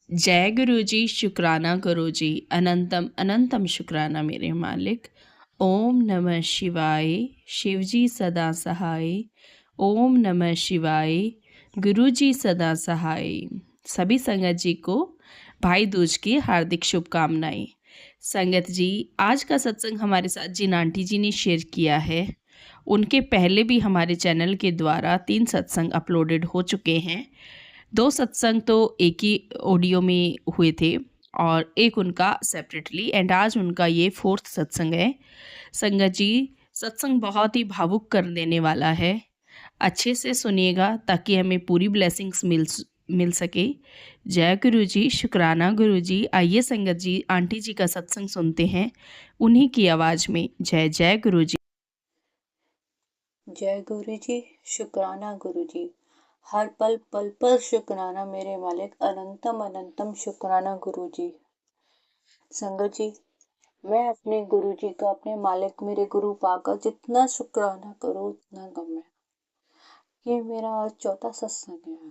जय गुरु जी, शुक्राना करो जी, अनंतम अनंतम शुक्राना मेरे मालिक। ओम नमः शिवाय, शिव जी सदा सहाय। ओम नमः शिवाय, गुरु जी सदा सहाय। सभी संगत जी को भाई दूज की हार्दिक शुभकामनाएं। संगत जी, आज का सत्संग हमारे साथ जिन आंटी जी ने शेयर किया है, उनके पहले भी हमारे चैनल के द्वारा 3 सत्संग अपलोडेड हो चुके हैं। 2 सत्संग तो एक ही ऑडियो में हुए थे और एक उनका सेपरेटली, एंड आज उनका ये 4th सत्संग है। संगत जी, सत्संग बहुत ही भावुक कर देने वाला है। अच्छे से सुनिएगा ताकि हमें पूरी ब्लेसिंग्स मिल सके। जय गुरु जी, शुक्राना गुरु जी। आइए संगत जी, आंटी जी का सत्संग सुनते हैं उन्हीं की आवाज़ में। जय जय गुरु जी। जय गुरु जी, शुक्राना गुरु जी। हर पल पल पल शुक्राना मेरे मालिक, अनंतम अनंतम शुक्राना गुरु जी। संगत जी, मैं अपने गुरु जी का, अपने मालिक मेरे गुरु पाक का जितना शुक्राना करूँ उतना कम है। ये मेरा आज 4था सत्संग है,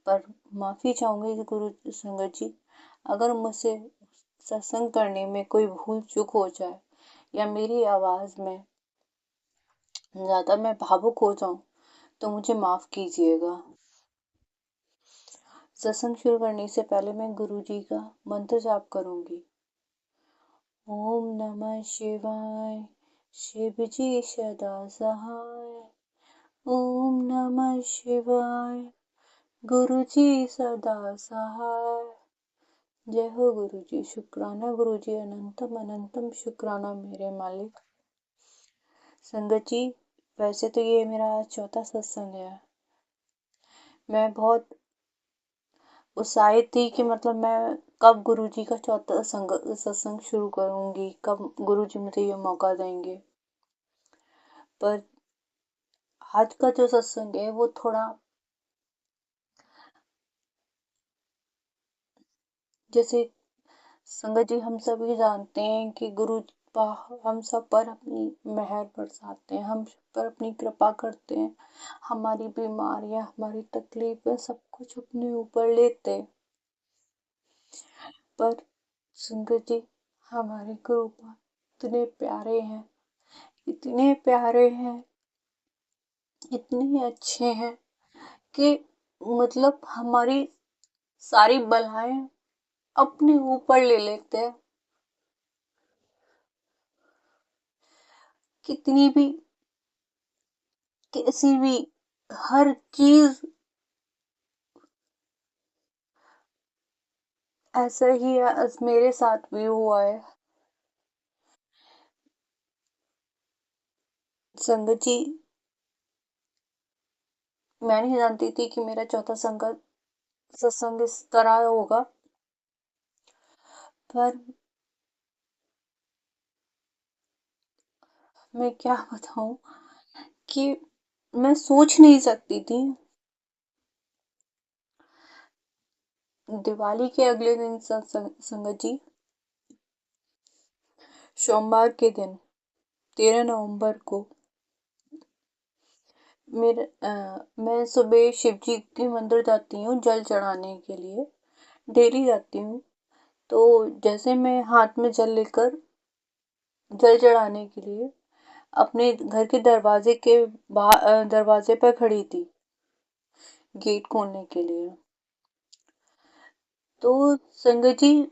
पर माफी चाहूंगी कि गुरु संगत जी, अगर मुझसे सत्संग करने में कोई भूल चूक हो जाए या मेरी आवाज में ज्यादा मैं भावुक हो जाऊं तो मुझे माफ कीजिएगा। सत्संग शुरू करने से पहले मैं गुरु जी का मंत्र जाप करूंगी। ओम नमः शिवाय, शिव जी सदा सहाय। ओम नमः शिवाय, गुरु जी सदा सहाय। जय हो गुरु जी, शुक्राना गुरु जी, अनंतम अनंतम शुक्राना मेरे मालिक। संगत जी, वैसे तो ये मेरा 4था सत्संग है। मैं बहुत उत्साहित थी कि मतलब मैं कब गुरुजी का 4था सत्संग शुरू करूंगी, कब गुरुजी मुझे ये मौका देंगे। पर आज का जो सत्संग है वो थोड़ा, जैसे संगत जी हम सभी जानते हैं कि गुरु हम सब पर अपनी मेहर बरसाते हैं, हम सब पर अपनी कृपा करते हैं, हमारी बीमारियां, हमारी तकलीफें सब कुछ अपने ऊपर लेते हैं। पर संगत जी, हमारे गुरु इतने प्यारे हैं, इतने प्यारे हैं, इतने अच्छे हैं कि मतलब हमारी सारी बलाएं अपने ऊपर ले लेते हैं। कितनी भी, कैसी भी, हर चीज ऐसा ही है, मेरे साथ भी हुआ है। संगत जी, मैं नहीं जानती थी कि मेरा 4था संगत सत्संग इस तरह होगा, पर मैं क्या बताऊं कि मैं सोच नहीं सकती थी। दिवाली के अगले दिन संगत जी, सोमवार के दिन 13 नवंबर को मैं सुबह शिव जी के मंदिर जाती हूँ जल चढ़ाने के लिए, डेली जाती हूँ। तो जैसे मैं हाथ में जल लेकर जल चढ़ाने के लिए अपने घर के दरवाजे के बाहर, दरवाजे पर खड़ी थी गेट खोलने के लिए, तो संगत जी,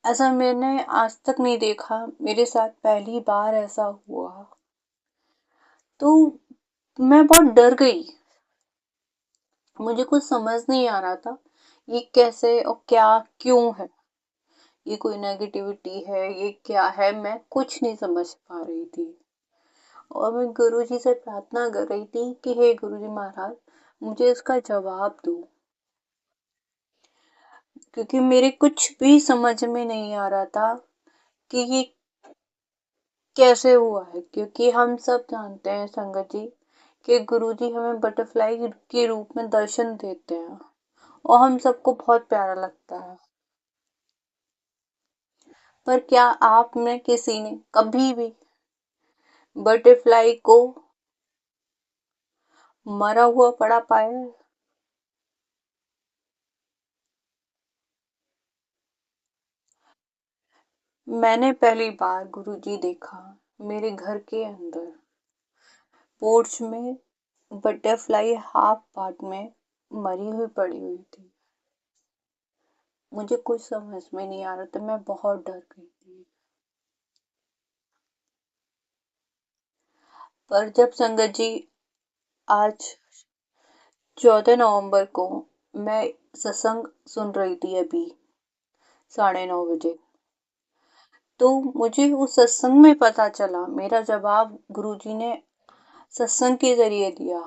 ऐसा मैंने आज तक नहीं देखा, मेरे साथ पहली बार ऐसा हुआ। तो मैं बहुत डर गई, मुझे कुछ समझ नहीं आ रहा था ये कैसे और क्या क्यों है, ये कोई नेगेटिविटी है, ये क्या है, मैं कुछ नहीं समझ पा रही थी। और मैं गुरुजी से प्रार्थना कर रही थी कि हे गुरुजी महाराज, मुझे इसका जवाब दो, क्योंकि मेरे कुछ भी समझ में नहीं आ रहा था कि ये कैसे हुआ है। क्योंकि हम सब जानते हैं संगत जी कि गुरुजी हमें बटरफ्लाई के रूप में दर्शन देते हैं और हम सबको बहुत प्यारा लगता है। पर क्या आप में किसी ने कभी भी बटरफ्लाई को मरा हुआ पड़ा पाया है? मैंने पहली बार गुरुजी देखा मेरे घर के अंदर पोर्च में बटरफ्लाई हाफ पार्ट में मरी हुई पड़ी हुई थी। मुझे कुछ समझ में नहीं आ रहा था, मैं बहुत डर गई थी। पर जब संगत जी आज 14 नवंबर को मैं सत्संग सुन रही थी अभी 9:30 बजे, तो मुझे उस सत्संग में पता चला, मेरा जवाब गुरुजी ने सत्संग के जरिए दिया।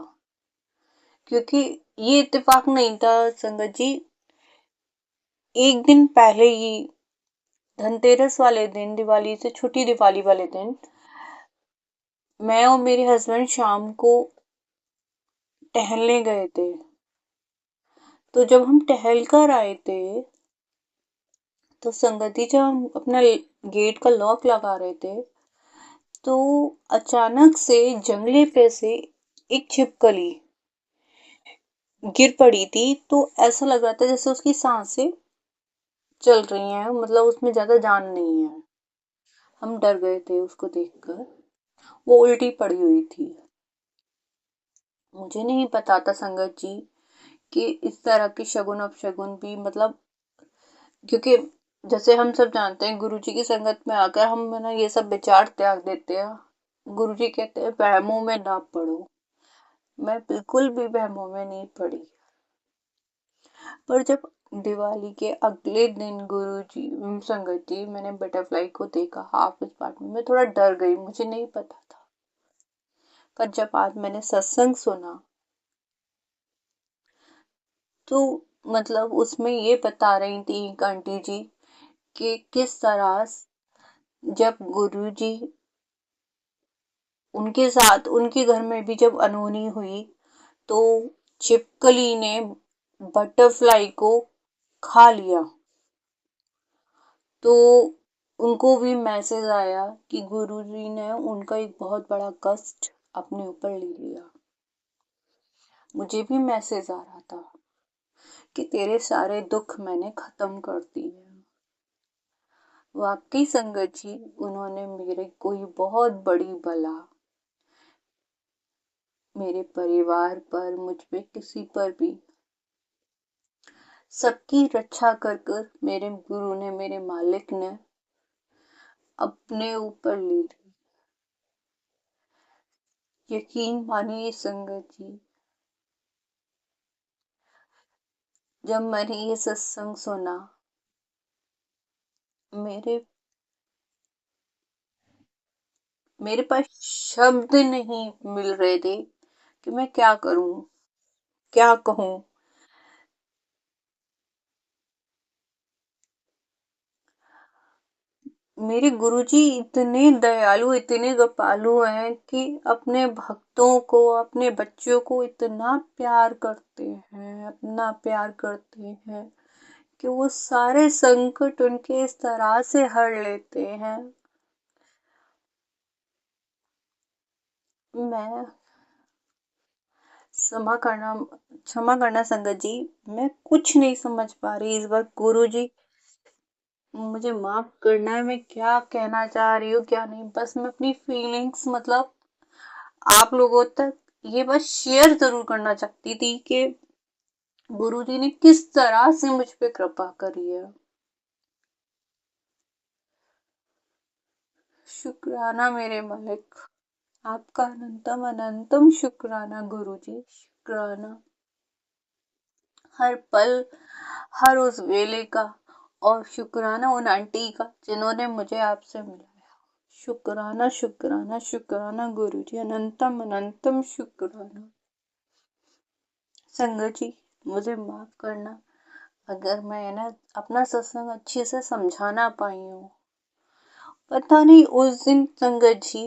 क्योंकि ये इत्तेफाक नहीं था संगत जी, एक दिन पहले ही धनतेरस वाले दिन, दिवाली से छोटी दिवाली वाले दिन, मैं और मेरे हस्बैंड शाम को टहलने गए थे। तो जब हम टहल कर आए थे, तो संगति जब हम अपना गेट का लॉक लगा रहे थे, तो अचानक से जंगले पे से एक छिपकली गिर पड़ी थी। तो ऐसा लग रहा था जैसे उसकी सांसें चल रही हैं, मतलब उसमें ज्यादा जान नहीं है। हम डर गए थे उसको देखकर। वो उल्टी पड़ी हुई थी। मुझे नहीं पता था संगत जी कि इस तरह के शगुन अपशगुन भी, मतलब क्योंकि जैसे हम सब जानते हैं गुरुजी की संगत में आकर हम ना ये सब विचार त्याग देते हैं। गुरुजी कहते हैं वहमों में ना पड़ो। मैं बिल्कुल भी वहमों में नहीं पड़ी। पर जब दिवाली के अगले दिन गुरुजी संगत जी मैंने बटरफ्लाई को देखा हाफ इस पार्ट में, मैं थोड़ा डर गई, मुझे नहीं पता था। पर जब आज मैंने सत्संग सुना, तो मतलब उसमें ये बता रही थी एक आंटी जी कि किस तरह जब गुरुजी उनके साथ उनके घर में भी जब अनहोनी हुई, तो छिपकली ने बटरफ्लाई को खा लिया। तो उनको भी मैसेज आया कि गुरुजी ने उनका एक बहुत बड़ा कष्ट अपने ऊपर ले लिया। मुझे भी मैसेज आ रहा था कि तेरे सारे दुख मैंने खत्म कर दिए। वाकई संगत जी, उन्होंने मेरे कोई बहुत बड़ी बला मेरे परिवार पर, मुझ पे, किसी पर भी, सबकी रक्षा कर कर मेरे गुरु ने, मेरे मालिक ने अपने ऊपर ले ली। यकीन मानिए संगत जी, जब मैंने ये सत्संग सुना, मेरे मेरे पास शब्द नहीं मिल रहे थे कि मैं क्या करूं, क्या कहूं। मेरे गुरुजी इतने दयालु, इतने कृपालु हैं कि अपने भक्तों को, अपने बच्चों को इतना प्यार करते हैं, अपना प्यार करते हैं कि वो सारे संकट उनके इस तरह से हर लेते हैं। मैं क्षमा करना संगत जी, मैं कुछ नहीं समझ पा रही इस बार। गुरुजी मुझे माफ करना है, मैं क्या कहना चाह रही हूँ क्या नहीं, बस मैं अपनी फीलिंग्स, मतलब आप लोगों तक ये बस शेयर जरूर करना चाहती थी कि गुरुजी ने किस तरह से मुझ पे कृपा करी है। शुक्राना मेरे मालिक, आपका अनंतम अनंतम शुक्राना गुरुजी, शुक्राना हर पल, हर उस वेले का, और शुक्राना उन आंटी का जिन्होंने मुझे आपसे मिलाया। शुक्राना शुक्राना शुक्राना गुरुजी, अनंतम अनंतम शुक्राना। संगत जी मुझे माफ करना अगर मैं ना अपना सत्संग अच्छे से समझा ना पाई हूँ। पता नहीं उस दिन संगत जी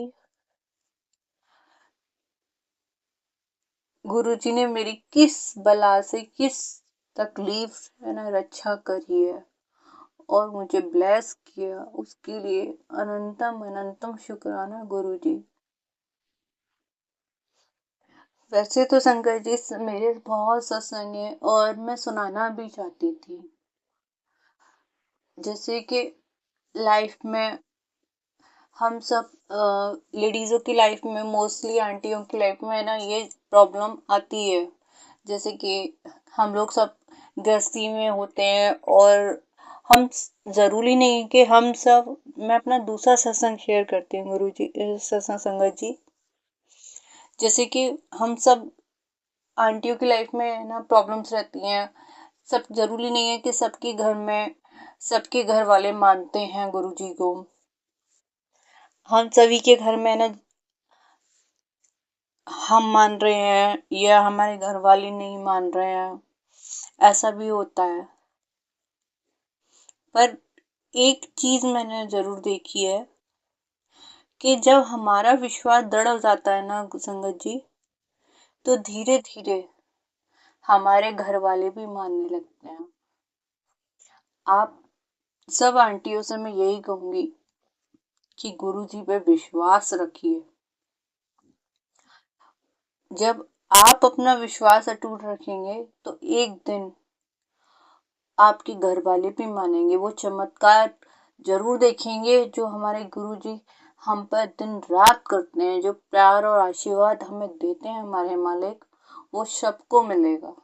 गुरुजी ने मेरी किस बला से, किस तकलीफ से ना रक्षा करी है और मुझे ब्लेस किया, उसके लिए अनंतम अनंतम शुक्राना गुरुजी। वैसे तो शंकर जी मेरे बहुत सत्संग है और मैं सुनाना भी चाहती थी, जैसे कि लाइफ में हम सब लेडीज़ों की लाइफ में, मोस्टली आंटियों की लाइफ में है ना, ये प्रॉब्लम आती है। जैसे कि हम लोग सब गृहस्थी में होते हैं और हम ज़रूरी नहीं कि हम सब, मैं अपना दूसरा सत्संग शेयर करती हूँ गुरु जी, सत्संग संगत जी। जैसे कि हम सब आंटियों की लाइफ में है ना प्रॉब्लम्स रहती हैं। सब ज़रूरी नहीं है कि सबके घर में सबके घर वाले मानते हैं गुरु जी को। हम सभी के घर में ना हम मान रहे हैं या हमारे घर वाले नहीं मान रहे हैं, ऐसा भी होता है। पर एक चीज मैंने जरूर देखी है कि जब हमारा विश्वास दृढ़ हो जाता है ना संगत जी, तो धीरे धीरे हमारे घर वाले भी मानने लगते हैं। आप सब आंटियों से मैं यही कहूंगी कि गुरु जी पे विश्वास रखिए। जब आप अपना विश्वास अटूट रखेंगे तो एक दिन आपके घर वाले भी मानेंगे। वो चमत्कार जरूर देखेंगे जो हमारे गुरु जी हम पर दिन रात करते हैं। जो प्यार और आशीर्वाद हमें देते हैं हमारे मालिक, वो सबको मिलेगा।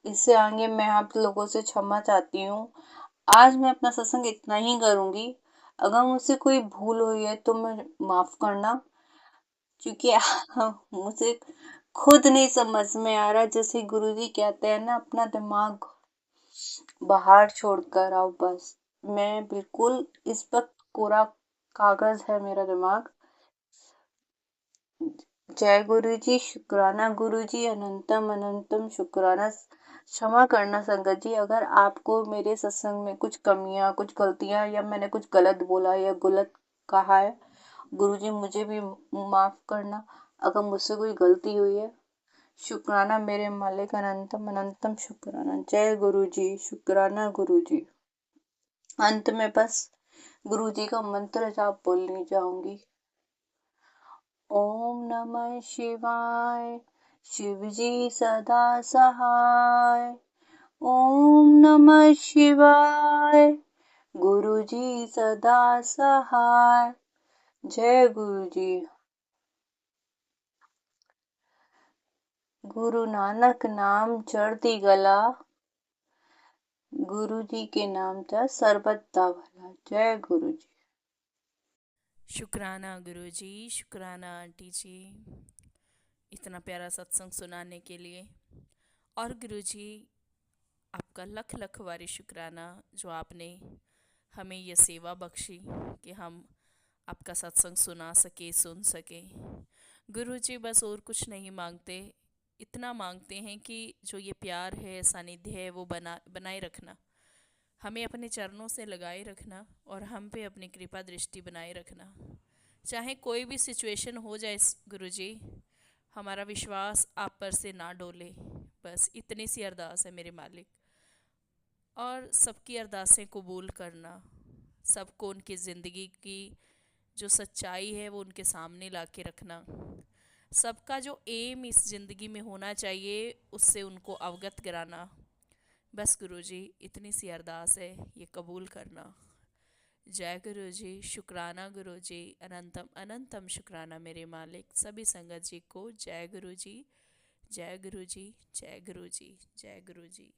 इससे आगे मैं आप लोगों से क्षमा चाहती हूँ। आज मैं अपना सत्संग इतना ही करूंगी। अगर मुझसे कोई भूल हुई है तो मैं माफ करना, क्योंकि मुझे खुद नहीं समझ में आ रहा। जैसे गुरुजी कहते हैं ना, अपना दिमाग बाहर छोड़कर आओ बस। मैं बिल्कुल इस वक्त कोरा कागज है मेरा दिमाग। जय गुरु जी, शुक्राना गुरु जी, अनंतम अनंतम शुक्राना। क्षमा करना संगत जी अगर आपको मेरे सत्संग में कुछ कमियां, कुछ गलतियां या मैंने कुछ गलत बोला या गलत कहा है। गुरु जी मुझे भी माफ करना अगर मुझसे कोई गलती हुई है। शुक्राना मेरे मालिक, अनंतम अनंतम शुक्राना। जय गुरु जी, शुक्राना गुरु जी। अंत में बस गुरु जी का मंत्र जाप बोलनी चाहूंगी। ओम नमः शिवाय, शिव जी सदा सहाय। ओम नमः शिवाय, गुरु जी सदा सहाय। जय गुरु जी। गुरु नानक नाम चढ़ती गला, गुरु जी के नाम था सर्बदा भला। जय गुरु जी। शुक्राना गुरु जी, शुक्राना आंटी जी, इतना प्यारा सत्संग सुनाने के लिए। और गुरु जी आपका लख लख वारी शुक्राना जो आपने हमें ये सेवा बख्शी कि हम आपका सत्संग सुना सके, सुन सके। गुरु जी बस और कुछ नहीं मांगते, इतना मांगते हैं कि जो ये प्यार है, सानिध्य है, वो बनाए रखना, हमें अपने चरणों से लगाए रखना और हम पे अपनी कृपा दृष्टि बनाए रखना। चाहे कोई भी सिचुएशन हो जाए गुरु जी, हमारा विश्वास आप पर से ना डोले। बस इतनी सी अरदास है मेरे मालिक। और सबकी अरदासें कबूल करना, सबको उनकी ज़िंदगी की जो सच्चाई है वो उनके सामने ला के रखना, सबका जो एम इस ज़िंदगी में होना चाहिए उससे उनको अवगत कराना। बस गुरु जी इतनी सी अरदास है, ये कबूल करना। जय गुरु जी, शुक्राना गुरु जी, अनंतम अनंतम शुक्राना मेरे मालिक। सभी संगत जी को जय गुरु जी, जय गुरु जी, जय गुरु जी, जय गुरु जी।